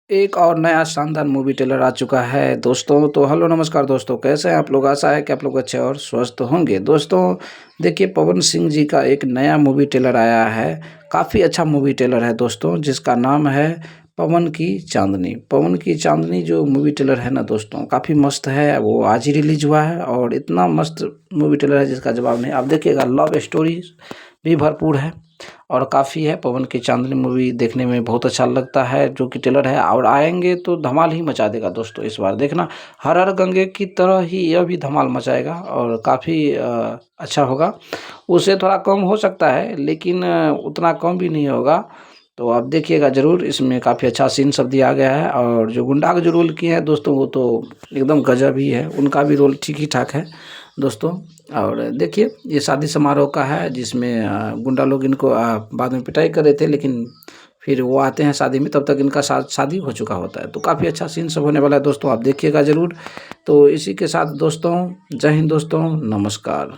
एक और नया शानदार मूवी ट्रेलर आ चुका है दोस्तों। तो हेलो नमस्कार दोस्तों, कैसे हैं आप लोग? आशा है कि आप लोग अच्छे और स्वस्थ होंगे। दोस्तों देखिए, पवन सिंह जी का एक नया मूवी ट्रेलर आया है। काफ़ी अच्छा मूवी ट्रेलर है दोस्तों, जिसका नाम है पवन की चांदनी। पवन की चांदनी जो मूवी ट्रेलर है ना दोस्तों, काफ़ी मस्त है। वो आज ही रिलीज हुआ है और इतना मस्त मूवी ट्रेलर है जिसका जवाब नहीं। आप देखिएगा, लव स्टोरी भी भरपूर है और काफ़ी है। पवन की चांदनी मूवी देखने में बहुत अच्छा लगता है, जो कि ट्रेलर है, और आएँगे तो धमाल ही मचा देगा दोस्तों। इस बार देखना, हर हर गंगे की तरह ही यह भी धमाल मचाएगा और काफ़ी अच्छा होगा। उससे थोड़ा कम हो सकता है, लेकिन उतना कम भी नहीं होगा। तो आप देखिएगा ज़रूर, इसमें काफ़ी अच्छा सीन सब दिया गया है और जो गुंडा का जो रोल किए हैं दोस्तों, वो तो एकदम गजब ही है। उनका भी रोल ठीक ही ठाक है दोस्तों। और देखिए, ये शादी समारोह का है, जिसमें गुंडा लोग इनको बाद में पिटाई कर रहे थे, लेकिन फिर वो आते हैं शादी में, तब तक इनका शादी हो चुका होता है। तो काफ़ी अच्छा सीन सब होने वाला है दोस्तों, आप देखिएगा ज़रूर। तो इसी के साथ दोस्तों, जय हिंद दोस्तों, नमस्कार।